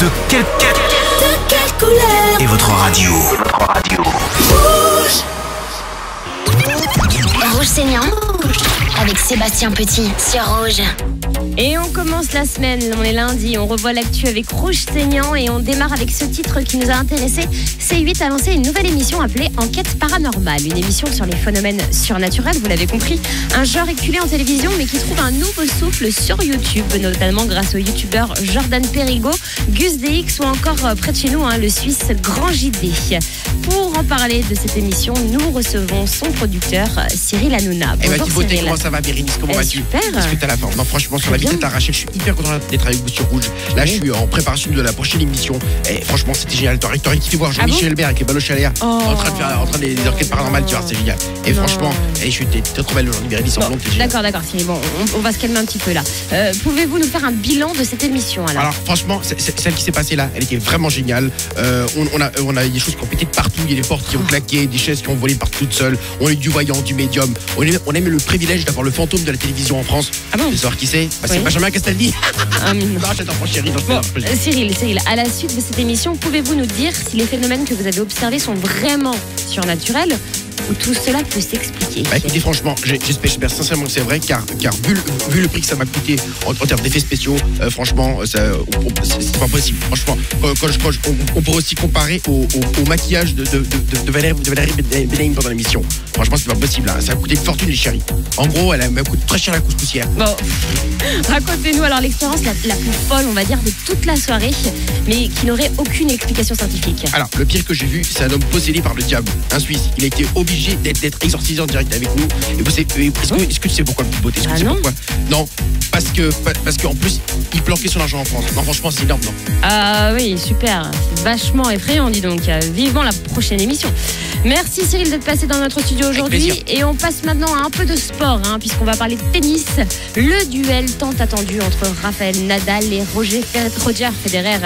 De quelle couleur est votre radio? Rouge saignant avec Sébastien Petit sur Rouge. Et on commence la semaine, on est lundi, on revoit l'actu avec Rouge saignant et on démarre avec ce titre qui nous a intéressé. C8 a lancé une nouvelle émission appelée Enquête paranormale, une émission sur les phénomènes surnaturels, vous l'avez compris, un genre éculé en télévision mais qui trouve un nouveau souffle sur YouTube, notamment grâce aux youtubeurs Jordan Perrigo, Gus DX ou encore près de chez nous, le Suisse Grand JD. Pour en parler de cette émission, nous recevons son producteur Cyril Hanouna. Bonjour Timothée, Cyril. comment ça va, Bérénice? Comment vas-tu? Super. Est-ce que t'as la forme? Non, franchement, sur la Très vie bien. de Rachel, je suis hyper content d'être avec vous sur Rouge. Là, je suis en préparation de la prochaine émission. Et franchement, c'était génial. T'aurais kiffé voir Jean-Michel Elbert avec les baloches à l'air en train de faire des enquêtes paranormales, tu vois, c'est génial. Et Non. franchement, je suis trop belle aujourd'hui, Bérénice, en blonde, t'es génial. D'accord, Cyril. Bon, on va se calmer un petit peu là. Pouvez-vous nous faire un bilan de cette émission alors Franchement, celle qui s'est passée là, elle était vraiment géniale. On a des choses qui ont pété de partout, il y a des portes qui ont claqué, des chaises qui ont volé partout toutes seules. On a eu du voyant, du médium. On a même le privilège d'avoir le fantôme de la télévision en France. Ah bon? De savoir qui c'est? C'est Oui. Benjamin Castaldi. Non. Non, j'adore mon chéri. Bon, Cyril, à la suite de cette émission, pouvez-vous nous dire si les phénomènes que vous avez observés sont vraiment surnaturels ou tout cela peut s'expliquer? Écoutez, franchement, j'espère sincèrement que c'est vrai, car vu le prix que ça m'a coûté en termes d'effets spéciaux, franchement, c'est pas possible. Franchement, on pourrait aussi comparer au maquillage de Valérie Benaïm pendant l'émission. Franchement, c'est pas possible. Ça a coûté une fortune, les chéris. En gros, elle m'a coûté très cher la couscoussière. Bon, racontez-nous alors l'expérience la plus folle, on va dire, de toute la soirée, mais qui n'aurait aucune explication scientifique. Alors, le pire que j'ai vu, c'est un homme possédé par le diable, un Suisse. Il a été obligé d'être exorcisé en direct avec nous. Et vous savez, est-ce que tu sais pourquoi, petite beauté? Est-ce que tu sais non. pourquoi? Non, parce qu'en plus, il planquait son argent en France. Non, franchement, c'est énorme, non? Ah oui, super, c'est vachement effrayant, dis donc. Vivement la prochaine émission. Merci Cyril d'être passé dans notre studio aujourd'hui. plaisir. Et on passe maintenant à un peu de sport, puisqu'on va parler de tennis. Le duel tant attendu entre Rafael Nadal et Roger Federer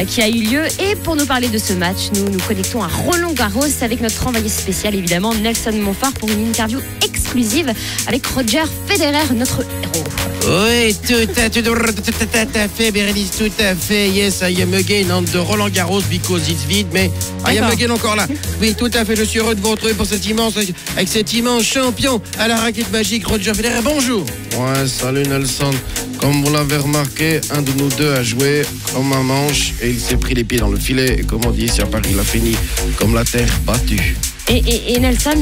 qui a eu lieu. Et pour nous parler de ce match, nous nous connectons à Roland-Garros avec notre envoyé spécial, évidemment, Nelson Montfort, pour une interview exclusive avec Roger Federer, notre héros. Oui, tout à fait, Bérénice, tout à fait. Yes, I am again on the Roland Garros because it's vide, mais I am D'accord. again encore là. Oui, tout à fait, je suis heureux de vous retrouver pour avec cet immense champion à la raquette magique, Roger Federer. Bonjour. Ouais, salut Nelson. Comme vous l'avez remarqué, un de nous deux a joué comme un manche et il s'est pris les pieds dans le filet. Et comme on dit ici à Paris, il a fini comme la terre battue. Et Nelson,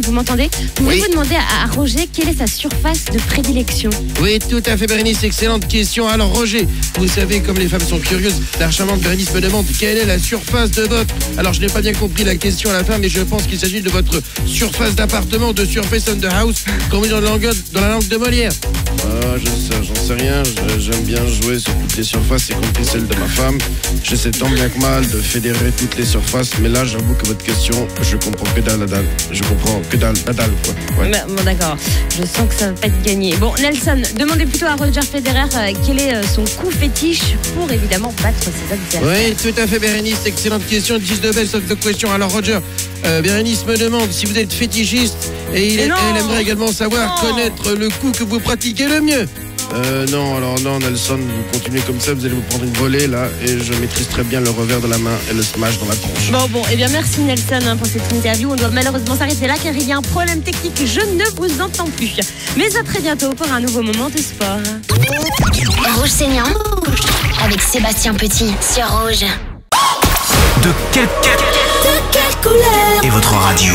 vous m'entendez? Pouvez-vous Oui. demander à Roger quelle est sa surface de prédilection? Oui, tout à fait, Bérénice, excellente question. Alors, Roger, vous savez, comme les femmes sont curieuses, la charmante Bérénice me demande quelle est la surface de votre... Alors, je n'ai pas bien compris la question à la fin, mais je pense qu'il s'agit de votre surface d'appartement, de surface on the house, comme on dit dans la langue de Molière. Ah, j'en sais rien. J'aime bien jouer sur toutes les surfaces, y compris celle de ma femme. J'essaie tant bien que mal de fédérer toutes les surfaces, mais là, j'avoue que votre question, je comprends que dalle, Nadal. Je comprends que dalle, Nadal, quoi. Ouais. Bon, d'accord, je sens que ça va pas être gagné. Bon, Nelson, demandez plutôt à Roger Federer quel est son coup fétiche pour évidemment battre ses adversaires. Oui, tout à fait, Bérénice. Excellente question. 19 best of the question. Alors, Roger, Bérénice me demande si vous êtes fétichiste et elle aimerait également savoir connaître le coup que vous pratiquez le mieux. Non, alors non, Nelson, vous continuez comme ça, vous allez vous prendre une volée là, et je maîtrise très bien le revers de la main et le smash dans la tronche. Bon, eh bien merci Nelson pour cette interview. On doit malheureusement s'arrêter là car il y a un problème technique. Je ne vous entends plus. Mais à très bientôt pour un nouveau moment de sport. Rouge saignant avec Sébastien Petit sur Rouge. De quelle couleur est votre radio?